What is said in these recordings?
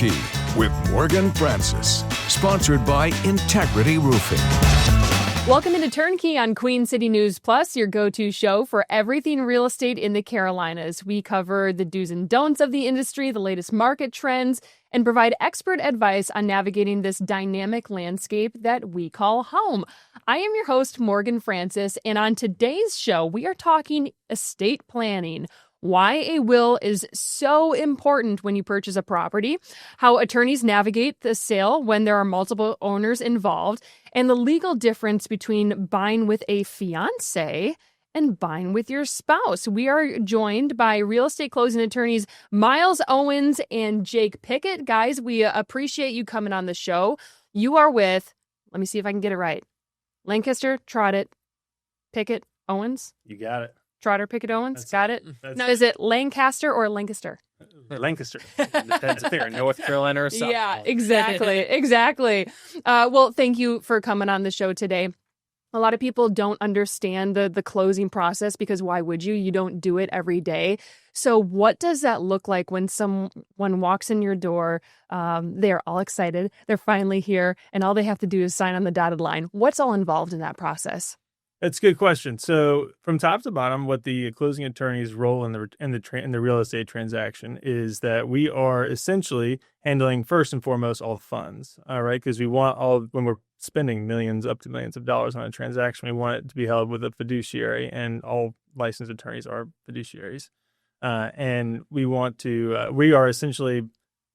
Turnkey with Morgan Francis, sponsored by Integrity Roofing. Welcome into Turnkey on Queen City News Plus, your go-to show for everything real estate in the Carolinas. We cover the do's and don'ts of the industry, the latest market trends, and provide expert advice on navigating this dynamic landscape that we call home. I am your host, Morgan Francis, and on today's show, we are talking estate planning. Why a will is so important when you purchase a property, how attorneys navigate the sale when there are multiple owners involved, and the legal difference between buying with a fiancé and buying with your spouse. We are joined by real estate closing attorneys Myles, Owens, and Jake Pickett. Guys, we appreciate you coming on the show. You are with, let me see if I can get it right, Lancaster, Trotter, Pickett, Owens? You got it. Trotter, Pickett, Owens? Got it? Now, is it Lancaster or Lancaster? Lancaster. That's fair. North Carolina or something. Yeah, exactly. Well, thank you for coming on the show today. A lot of people don't understand the closing process because why would you? You don't do it every day. So what does that look like when someone walks in your door? They're all excited. They're finally here. And all they have to do is sign on the dotted line. What's all involved in that process? That's a good question. So from top to bottom, what the closing attorney's role in the real estate transaction is that we are essentially handling first and foremost all funds. All right, because we want when we're spending millions up to millions of dollars on a transaction, we want it to be held with a fiduciary, and all licensed attorneys are fiduciaries. And we are essentially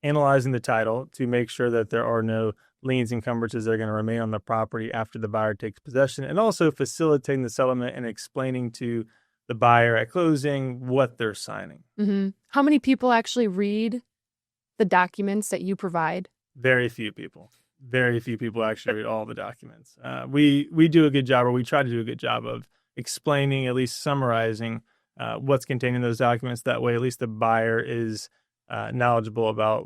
analyzing the title to make sure that there are no liens, encumbrances that are going to remain on the property after the buyer takes possession, and also facilitating the settlement and explaining to the buyer at closing what they're signing. Mm-hmm. How many people actually read the documents that you provide? Very few people. Very few people actually read all the documents. We do a good job, or we try to do a good job of explaining, at least summarizing what's contained in those documents. That way, at least the buyer is knowledgeable about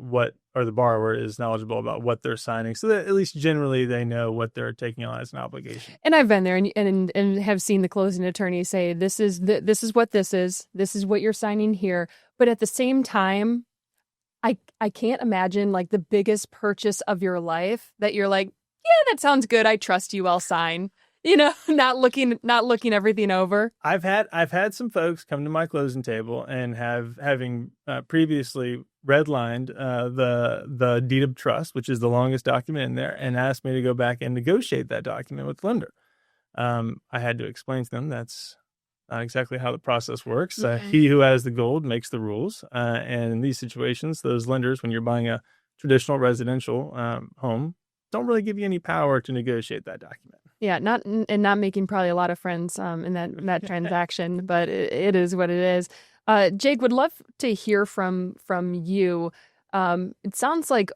the borrower is knowledgeable about what they're signing, so that at least generally they know what they're taking on as an obligation. And I've been there and have seen the closing attorney say, this is what this is what you're signing here. But at the same time, I can't imagine like the biggest purchase of your life that you're like, yeah, that sounds good. I trust you. I'll sign. You know, not looking everything over. I've had some folks come to my closing table and having previously redlined the deed of trust, which is the longest document in there, and asked me to go back and negotiate that document with the lender. I had to explain to them that's not exactly how the process works. Mm-hmm. He who has the gold makes the rules. And in these situations, those lenders, when you're buying a traditional residential home, don't really give you any power to negotiate that document. Yeah, not making probably a lot of friends in that transaction, but it is what it is. Jake, would love to hear from you. It sounds like,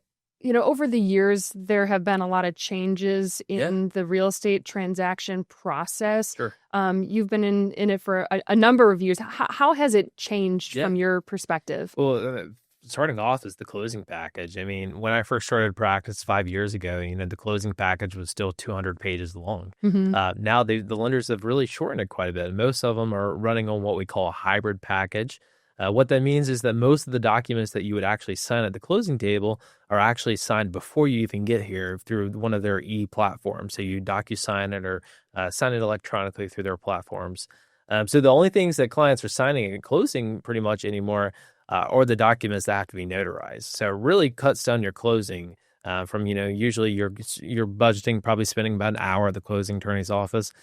over the years there have been a lot of changes in the real estate transaction process. Sure. You've been in it for a number of years. How has it changed from your perspective? Well, starting off is the closing package. I mean, when I first started practice 5 years ago, the closing package was still 200 pages long. Mm-hmm. Now the lenders have really shortened it quite a bit. Most of them are running on what we call a hybrid package. What that means is that most of the documents that you would actually sign at the closing table are actually signed before you even get here through one of their e-platforms. So you DocuSign it or sign it electronically through their platforms. So the only things that clients are signing at closing pretty much anymore or the documents that have to be notarized. So it really cuts down your closing from, usually you're budgeting, probably spending about an hour at the closing attorney's office.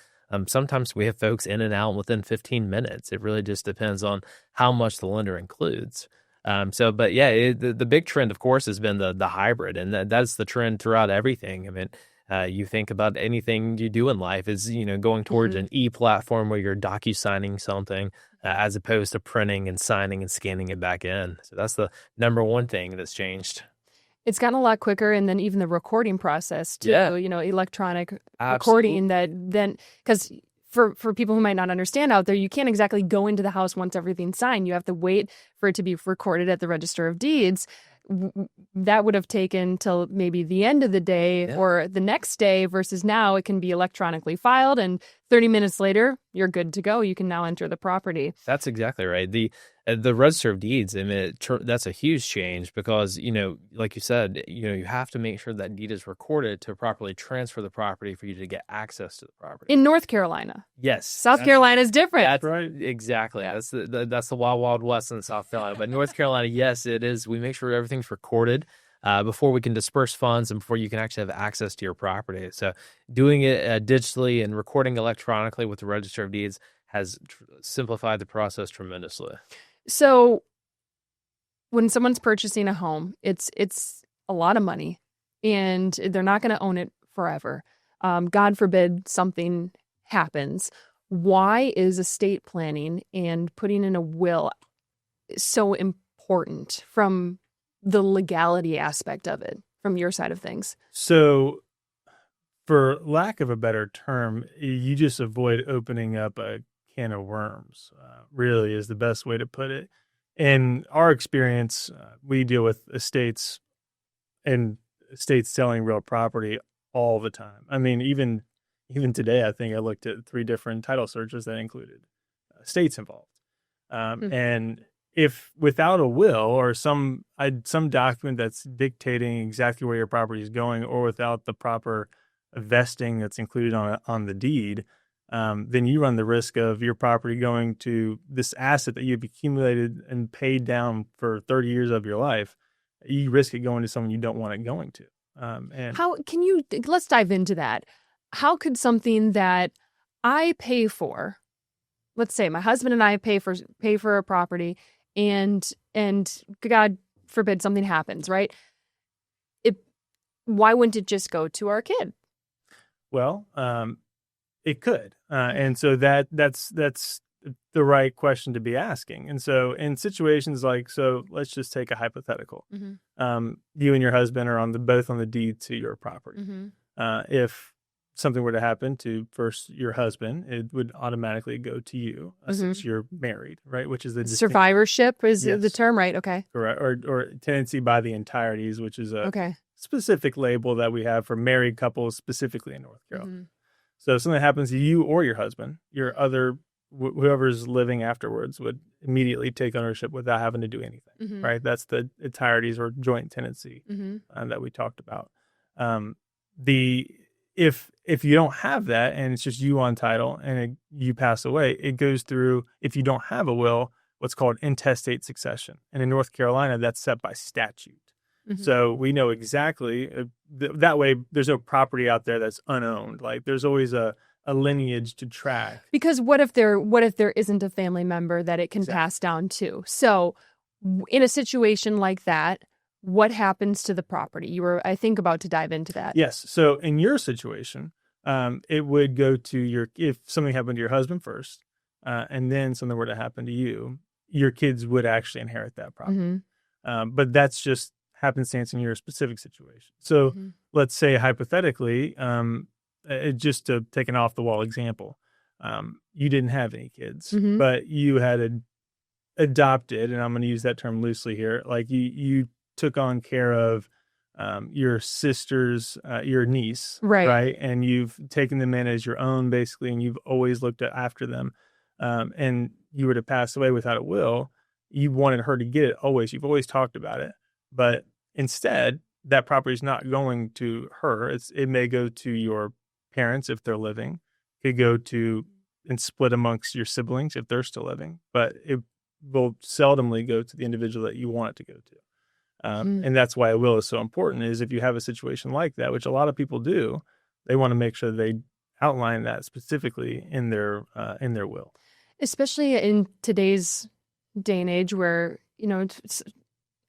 Sometimes we have folks in and out within 15 minutes. It really just depends on how much the lender includes. The big trend, of course, has been the hybrid, and that's the trend throughout everything. I mean, you think about anything you do in life is, going towards an e-platform where you're docu-signing something as opposed to printing and signing and scanning it back in. So that's the number one thing that's changed. It's gotten a lot quicker, and then even the recording process too. Yeah. Electronic Absolutely. recording because for people who might not understand out there, you can't exactly go into the house once everything's signed. You have to wait for it to be recorded at the Register of Deeds. That would have taken till maybe the end of the day or the next day versus now it can be electronically filed, and 30 minutes later, you're good to go. You can now enter the property. That's exactly right. The Register of Deeds, I mean, that's a huge change because, like you said, you have to make sure that deed is recorded to properly transfer the property for you to get access to the property. In North Carolina. Yes. South Carolina is different. That's right. Exactly. That's the wild, wild west in South Carolina. But North Carolina, yes, it is. We make sure everything's recorded before we can disperse funds and before you can actually have access to your property. So doing it digitally and recording electronically with the Register of Deeds has simplified the process tremendously. So when someone's purchasing a home, it's a lot of money, and they're not going to own it forever. God forbid something happens. Why is estate planning and putting in a will so important from the legality aspect of it, from your side of things? So, for lack of a better term, you just avoid opening up a can of worms, really is the best way to put it. In our experience, we deal with estates and estates selling real property all the time. I mean, even today, I think I looked at 3 different title searches that included estates involved. And if without a will or some document that's dictating exactly where your property is going, or without the proper vesting that's included on the deed, then you run the risk of your property going to this asset that you've accumulated and paid down for 30 years of your life. You risk it going to someone you don't want it going to. And how can you? Let's dive into that. How could something that I pay for, let's say my husband and I pay for a property, and God forbid something happens, right? Why wouldn't it just go to our kid? Well, it could, and so that's the right question to be asking. And so in situations like, so let's just take a hypothetical. Mm-hmm. You and your husband are both on the deed to your property. Mm-hmm. If something were to happen to first your husband, it would automatically go to you since you're married, right? Which is the survivorship is Yes. the term, right? Okay. correct, or tenancy by the entireties, which is a Okay. specific label that we have for married couples specifically in North Carolina. Mm-hmm. So if something happens to you or your husband, your other whoever's living afterwards would immediately take ownership without having to do anything, Mm-hmm. right? That's the entireties or joint tenancy Mm-hmm. that we talked about. If you don't have that and it's just you on title and you pass away, it goes through, if you don't have a will, what's called intestate succession. And in North Carolina, that's set by statute. Mm-hmm. So we know exactly that way. There's no property out there that's unowned. Like there's always a lineage to track. Because what if there isn't a family member that it can Exactly. pass down to? So in a situation like that, what happens to the property? You were, I think, about to dive into that. Yes. So in your situation, it would go to if something happened to your husband first, and then something were to happen to you, your kids would actually inherit that property. Mm-hmm. But that's just happenstance in your specific situation. So Mm-hmm. let's say hypothetically, just to take an off the wall example, you didn't have any kids, Mm-hmm. but you had adopted, and I'm going to use that term loosely here, like you took on care of your sister's, your niece, Right. And you've taken them in as your own, basically, and you've always looked after them. And you were to pass away without a will, you wanted her to get it always. You've always talked about it, but instead, that property is not going to her. It may go to your parents if they're living. It could go to and split amongst your siblings if they're still living, but it will seldomly go to the individual that you want it to go to. And that's why a will is so important, is if you have a situation like that, which a lot of people do, they want to make sure they outline that specifically in their will. Especially in today's day and age where,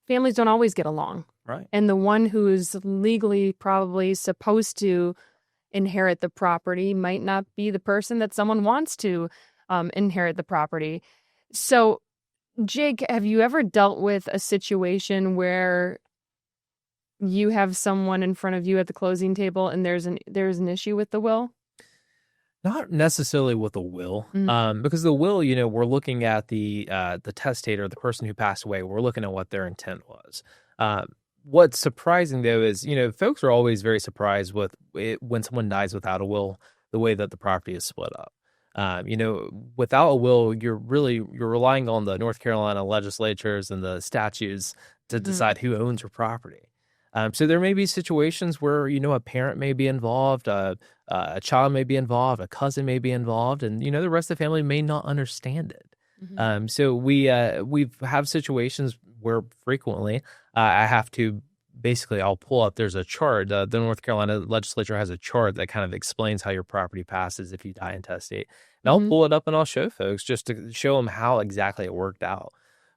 families don't always get along. Right. And the one who's legally probably supposed to inherit the property might not be the person that someone wants to inherit the property. So, Jake, have you ever dealt with a situation where you have someone in front of you at the closing table and there's an issue with the will? Not necessarily with a will, Mm. because the will, we're looking at the testator, the person who passed away. We're looking at what their intent was. What's surprising, though, is, folks are always very surprised with it when someone dies without a will, the way that the property is split up. Without a will, you're relying on the North Carolina legislatures and the statutes to decide who owns your property. So there may be situations where, a parent may be involved, a child may be involved, a cousin may be involved, and, the rest of the family may not understand it. So we have situations where frequently I have to basically, I'll pull up, there's a chart. The North Carolina legislature has a chart that kind of explains how your property passes if you die intestate. And I'll pull it up and I'll show folks just to show them how exactly it worked out.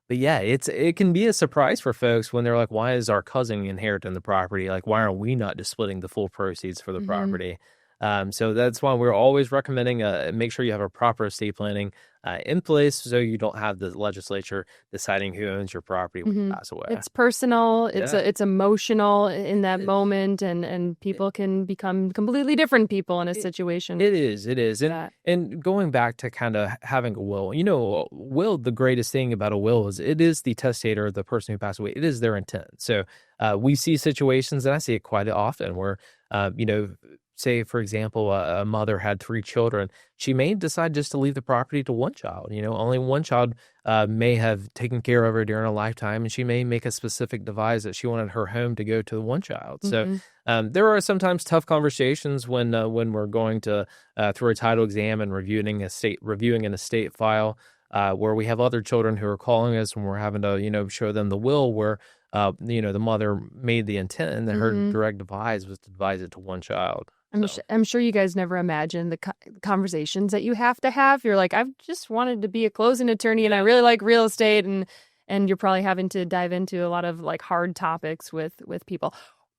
But yeah, it can be a surprise for folks when they're like, why is our cousin inheriting the property? Like, why aren't we not just splitting the full proceeds for the property? So that's why we're always recommending make sure you have a proper estate planning in place so you don't have the legislature deciding who owns your property when you pass away. It's personal. It's emotional in that moment, and people can become completely different people in a situation. It is. And going back to kind of having a will, will, the greatest thing about a will is it is the testator, the person who passed away, it is their intent. So we see situations, and I see it quite often, where, say, for example, a mother had 3 children. She may decide just to leave the property to one child. Only one child may have taken care of her during her lifetime, and she may make a specific devise that she wanted her home to go to the one child. So there are sometimes tough conversations when we're going to through a title exam and reviewing an estate file where we have other children who are calling us, and we're having to show them the will where the mother made the intent, and then her direct devise was to devise it to one child. I'm sure you guys never imagined the conversations that you have to have. You're like, I've just wanted to be a closing attorney, and I really like real estate, and you're probably having to dive into a lot of like hard topics with people.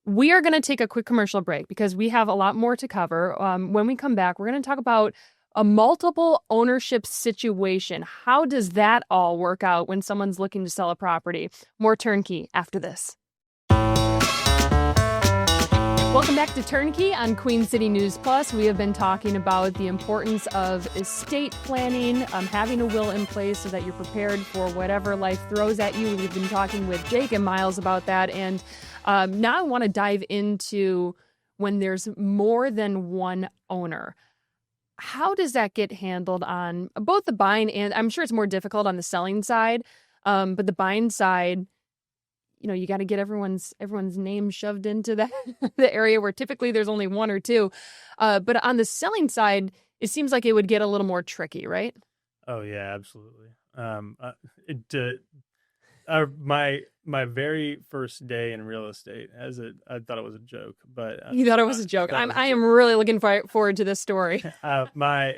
We are going to take a quick commercial break because we have a lot more to cover. When we come back, we're going to talk about a multiple ownership situation. How does that all work out when someone's looking to sell a property? More Turnkey after this. Welcome back to Turnkey on Queen City News Plus. We have been talking about the importance of estate planning, having a will in place so that you're prepared for whatever life throws at you. We've been talking with Jake and Myles about that. And now I want to dive into when there's more than one owner. How does that get handled on both the buying and I'm sure it's more difficult on the selling side, but the buying side, you got to get everyone's name shoved into the area where typically there's only one or two. But on the selling side, it seems like it would get a little more tricky, right? Oh yeah, absolutely. My very first day in real estate, I thought it was a joke, but you thought it was a joke. I am really looking forward to this story. My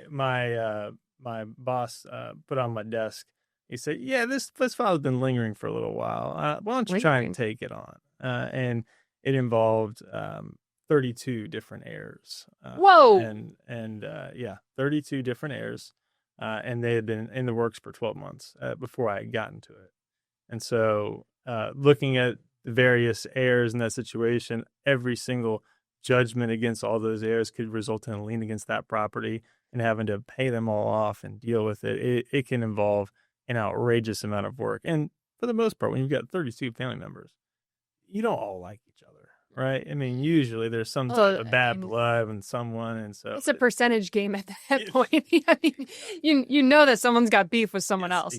boss put on my desk. He said, "Yeah, this file's been lingering for a little while. Why don't you try and take it on?" And it involved 32 different heirs. Whoa! And 32 different heirs, and they had been in the works for 12 months before I had gotten to it. And so, looking at the various heirs in that situation, every single judgment against all those heirs could result in a lien against that property, and having to pay them all off and deal with it. It can involve an outrageous amount of work. And for the most part, when you've got 32 family members, you don't all like each other, right? I mean, usually there's some type of bad blood in someone, and so it's a percentage game at that point. I mean, you know that someone's got beef with someone else.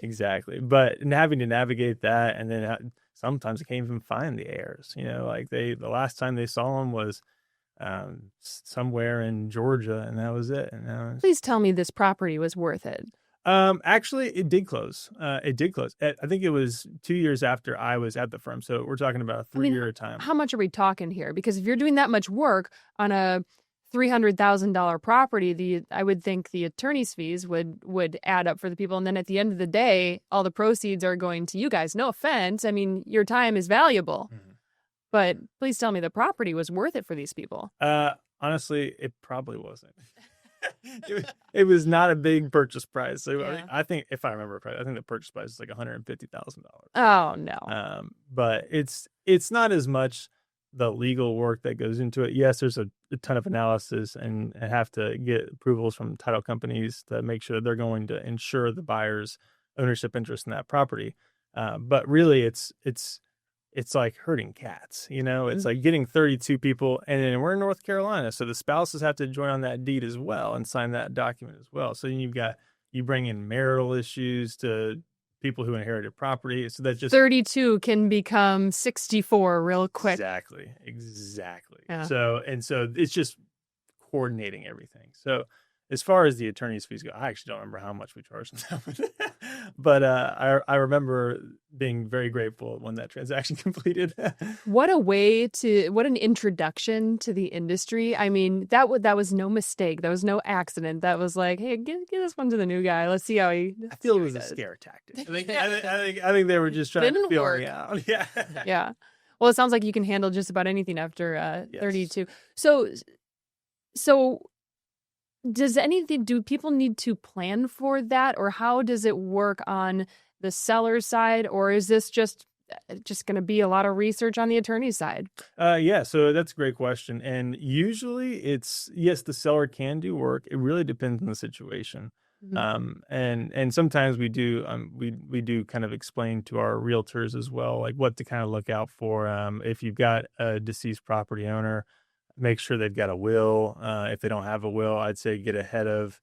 Exactly. But having to navigate that, and then sometimes I can't even find the heirs. Like the last time they saw them was somewhere in Georgia, and that was it. And please tell me this property was worth it. Actually, it did close. I think it was 2 years after I was at the firm. So we're talking about a 3-year time. How much are we talking here? Because if you're doing that much work on a $300,000 property, I would think the attorney's fees would add up for the people. And then at the end of the day, all the proceeds are going to you guys. No offense. I mean, your time is valuable. But please tell me the property was worth it for these people. Honestly, it probably wasn't. It was not a big purchase price. So Yeah. I think, if I remember correctly, I think the purchase price is like $150,000. Oh no! But it's not as much the legal work that goes into it. Yes, there's a ton of analysis, and have to get approvals from title companies to make sure they're going to ensure the buyer's ownership interest in that property. But really, it's it's like herding cats, it's like getting 32 people, and then we're in North Carolina. So the spouses have to join on that deed as well and sign that document as well. So then you bring in marital issues to people who inherited property. So that's just 32 can become 64 real quick. Exactly. Yeah. So it's just coordinating everything. So as far as the attorney's fees go, I actually don't remember how much we charged them, but I remember being very grateful when that transaction completed. What an introduction to the industry. I mean, that was no mistake. That was no accident. That was like, hey, give this one to the new guy. Let's see how he. I feel it was a scare tactic. I think they were just trying to feel me out. Yeah. Yeah. Well, it sounds like you can handle just about anything after 32. So do people need to plan for that, or how does it work on the seller's side, or is this just going to be a lot of research on the attorney's side? Yeah, so that's a great question. And usually it's, yes, the seller can do work. It really depends on the situation. Mhm. And sometimes we do kind of explain to our realtors as well, like what to kind of look out for. If you've got a deceased property owner, make sure they've got a will. If they don't have a will, I'd say get ahead of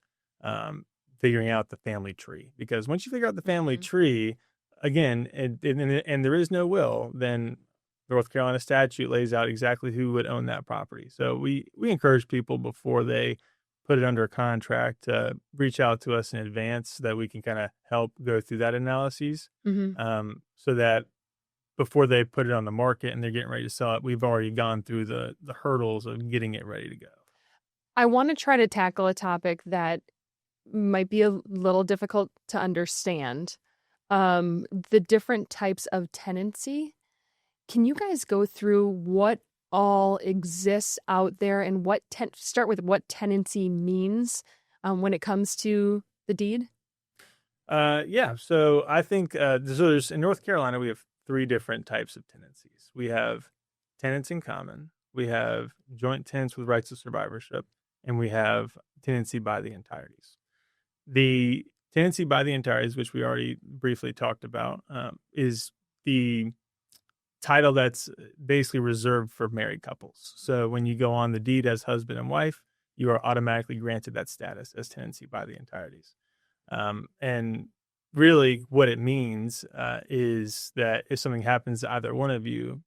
figuring out the family tree, because once you figure out the family tree, again, and there is no will, then North Carolina statute lays out exactly who would own that property. So we encourage people before they put it under contract to reach out to us in advance so that we can kind of help go through that analysis, so that before they put it on the market and they're getting ready to sell it, we've already gone through the hurdles of getting it ready to go. I want to try to tackle a topic that might be a little difficult to understand. The different types of tenancy. Can you guys go through what all exists out there and start with what tenancy means when it comes to the deed? Yeah. So I think there's in North Carolina we have 3 different types of tenancies. We have tenants in common, we have joint tenants with rights of survivorship, and we have tenancy by the entireties. The tenancy by the entireties, which we already briefly talked about, is the title that's basically reserved for married couples. So when you go on the deed as husband and wife, you are automatically granted that status as tenancy by the entireties. And really what it means is that if something happens to either one of you,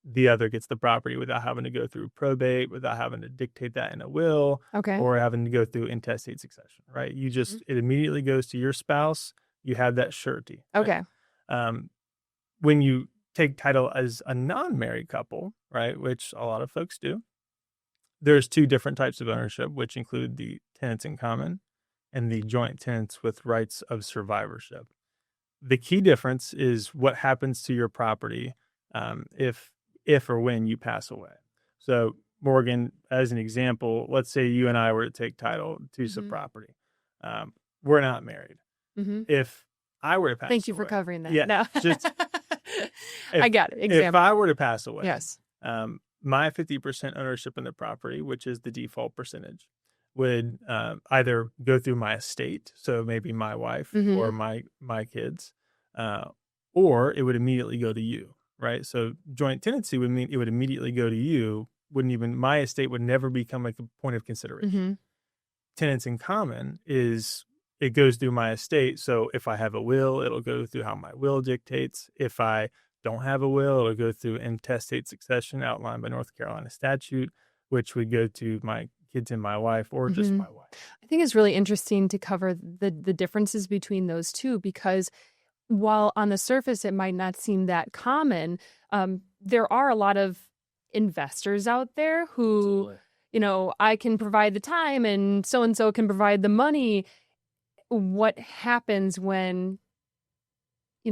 the other gets the property without having to go through probate, without having to dictate that in a will, or having to go through intestate succession, right? You just, it immediately goes to your spouse. You have that surety. Okay. Right? When you take title as a non-married couple, right, which a lot of folks do, there's 2 different types of ownership, which include the tenants in common and the joint tenants with rights of survivorship. The key difference is what happens to your property if or when you pass away. So, Morgan, as an example, let's say you and I were to take title to some property. We're not married. If I were to pass away. Thank you for covering that. Yeah, no. If, I got it. Example. If I were to pass away, yes, my 50% ownership in the property, which is the default percentage, would either go through my estate, so maybe my wife or my kids, or it would immediately go to you, right? So joint tenancy would mean it would immediately go to you. My estate would never become like a point of consideration. Tenants in common it goes through my estate. So if I have a will, it'll go through how my will dictates. If I don't have a will, it'll go through intestate succession outlined by North Carolina statute, which would go to my kids and my wife, or just my wife. I think it's really interesting to cover the differences between those two, because while on the surface it might not seem that common, there are a lot of investors out there who, I can provide the time and so can provide the money. What happens when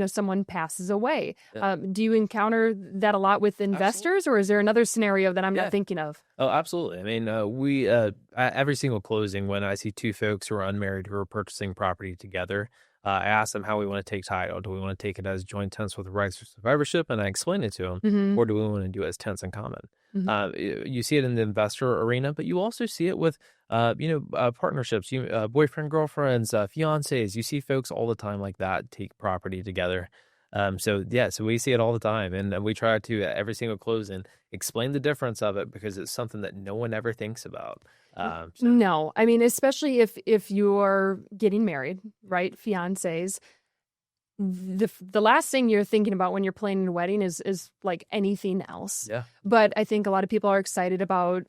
someone passes away? Do you encounter that a lot with investors, or is there another scenario that I'm not thinking of? Oh, absolutely. I mean, we every single closing, when I see 2 folks who are unmarried who are purchasing property together, I ask them how we want to take title. Do we want to take it as joint tenants with rights of survivorship? And I explain it to them. Or do we want to do it as tenants in common? You see it in the investor arena, but you also see it with, partnerships, boyfriend, girlfriends, fiancés. You see folks all the time like that take property together. So we see it all the time, and we try to every single closing explain the difference of it because it's something that no one ever thinks about. No, I mean, especially if you're getting married, right? Fiancés. The last thing you're thinking about when you're planning a wedding is like anything else. Yeah. But I think a lot of people are excited about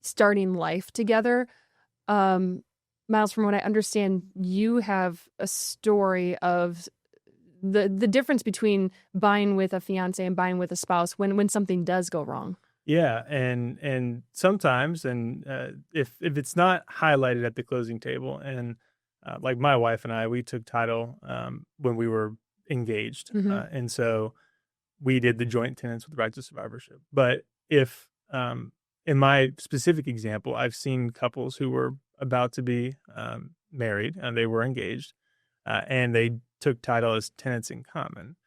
starting life together. Myles, from what I understand, you have a story of the difference between buying with a fiance and buying with a spouse when something does go wrong. Yeah, and sometimes, and if it's not highlighted at the closing table, and like my wife and I, we took title when we were engaged, and so we did the joint tenants with rights of survivorship. But if in my specific example, I've seen couples who were about to be married and they were engaged, and they took title as tenants in common.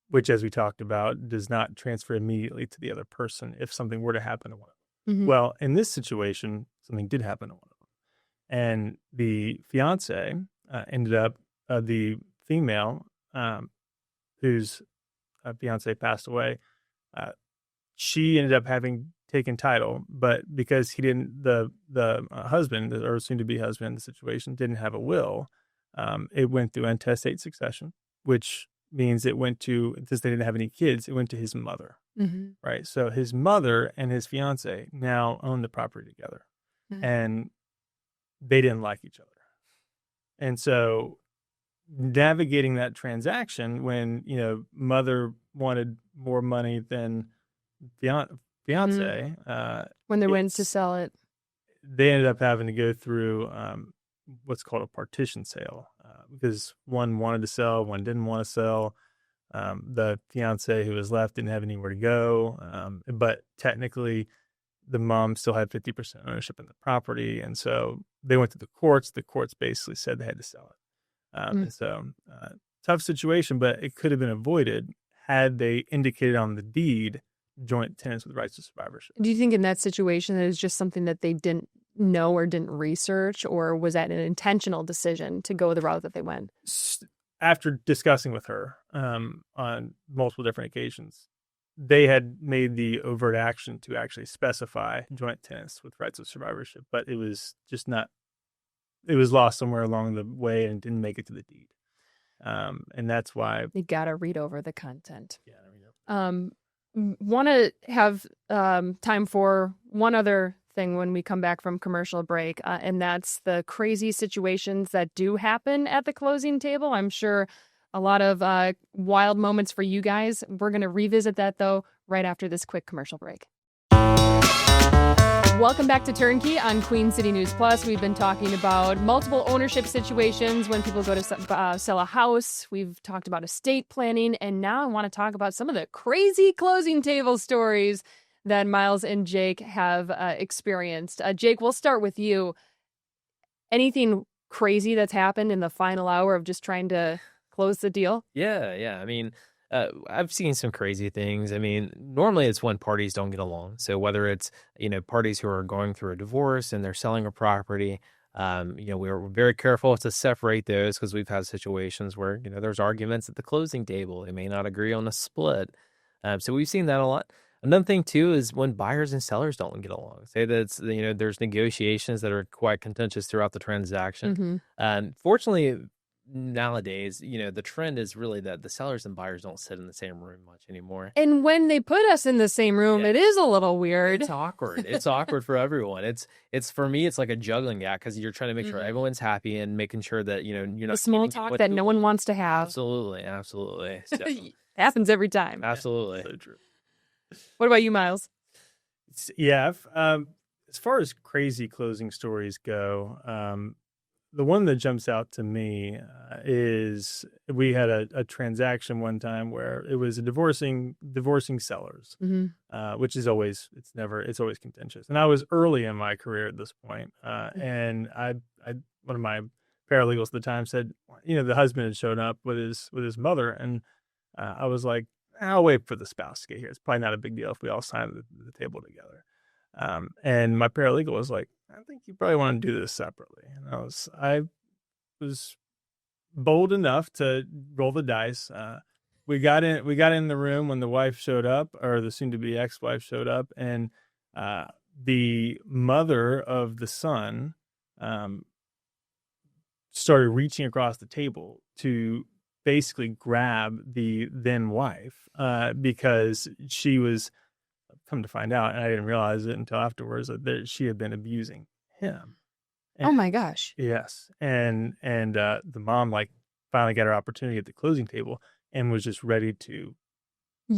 Which, as we talked about, does not transfer immediately to the other person if something were to happen to one of them. Well, in this situation, something did happen to one of them. And the fiance ended up, the female whose fiance passed away, she ended up having taken title, but because he didn't, the husband, or soon-to-be husband in the situation, didn't have a will, it went through intestate succession, which means it went to, since they didn't have any kids, it went to his mother, right? So his mother and his fiance now own the property together, and they didn't like each other. And so navigating that transaction when, mother wanted more money than fiance, when they went to sell it, they ended up having to go through what's called a partition sale, because one wanted to sell, one didn't want to sell. The fiance who was left didn't have anywhere to go, but technically the mom still had 50% ownership in the property, and so they went to the courts. The courts basically said they had to sell it. And so tough situation, but it could have been avoided had they indicated on the deed joint tenants with rights to survivorship. Do you think in that situation that is just something that they didn't know or didn't research, or was that an intentional decision to go the route that they went? After discussing with her on multiple different occasions, they had made the overt action to actually specify joint tenants with rights of survivorship, but it was just not, it was lost somewhere along the way and didn't make it to the deed. And that's why You got to read over the content. Yeah, there we go. Want to have time for one other thing when we come back from commercial break, and that's the crazy situations that do happen at the closing table. I'm sure a lot of wild moments for you guys. We're going to revisit that, though, right after this quick commercial break. Welcome back to Turnkey on Queen City News Plus. We've been talking about multiple ownership situations when people go to sell a house. We've talked about estate planning, and now I want to talk about some of the crazy closing table stories that Myles and Jake have experienced. Jake, we'll start with you. Anything crazy that's happened in the final hour of just trying to close the deal? Yeah. I mean, I've seen some crazy things. I mean, normally it's when parties don't get along. So whether it's, parties who are going through a divorce and they're selling a property, we're very careful to separate those because we've had situations where, there's arguments at the closing table. They may not agree on a split. So we've seen that a lot. Another thing, too, is when buyers and sellers don't get along. Say that it's, there's negotiations that are quite contentious throughout the transaction. Fortunately, nowadays, the trend is really that the sellers and buyers don't sit in the same room much anymore. And when they put us in the same room, It is a little weird. It's awkward. It's awkward for everyone. It's for me, it's like a juggling act because you're trying to make sure everyone's happy and making sure that, you're not the small talk that no one wants to have. Absolutely. Happens every time. Absolutely. So true. What about you, Myles? Yeah. As far as crazy closing stories go, the one that jumps out to me is we had a transaction one time where it was a divorcing sellers, which is always, it's always contentious. And I was early in my career at this point, and I one of my paralegals at the time said, the husband had shown up with his mother, and I was like, I'll wait for the spouse to get here. It's probably not a big deal if we all sign at the table together. And my paralegal was like, I think you probably want to do this separately. And I was bold enough to roll the dice. We got in the room when the wife showed up, or the soon-to-be ex-wife showed up, and the mother of the son started reaching across the table to basically grab the then wife because she was, come to find out, and I didn't realize it until afterwards, that she had been abusing him. And, oh my gosh. Yes. And the mom finally got her opportunity at the closing table and was just ready to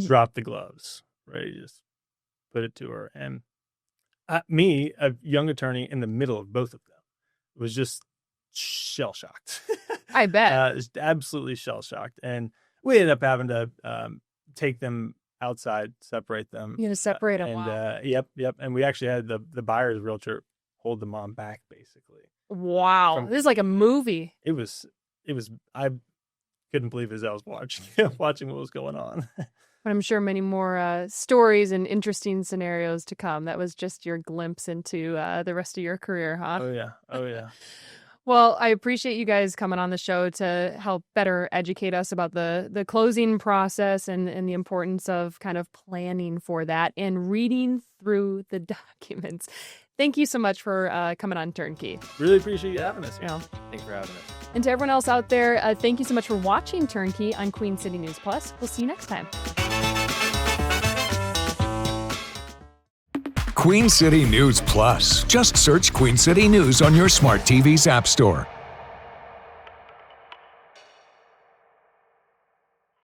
drop the gloves, ready to just put it to her. And me, a young attorney in the middle of both of them, was just shell-shocked. I bet. Just absolutely shell-shocked. And we ended up having to take them outside, separate them. You had to separate them. And wow. Yep. And we actually had the buyer's realtor hold the mom back, basically. Wow. This is like a movie. It was, I couldn't believe as I was watching what was going on. But I'm sure many more stories and interesting scenarios to come. That was just your glimpse into the rest of your career, huh? Oh, yeah. Well, I appreciate you guys coming on the show to help better educate us about the closing process and the importance of kind of planning for that and reading through the documents. Thank you so much for coming on Turnkey. Really appreciate you having us here. Yeah. Thanks for having us. And to everyone else out there, thank you so much for watching Turnkey on Queen City News Plus. We'll see you next time. Queen City News Plus. Just search Queen City News on your smart TV's app store.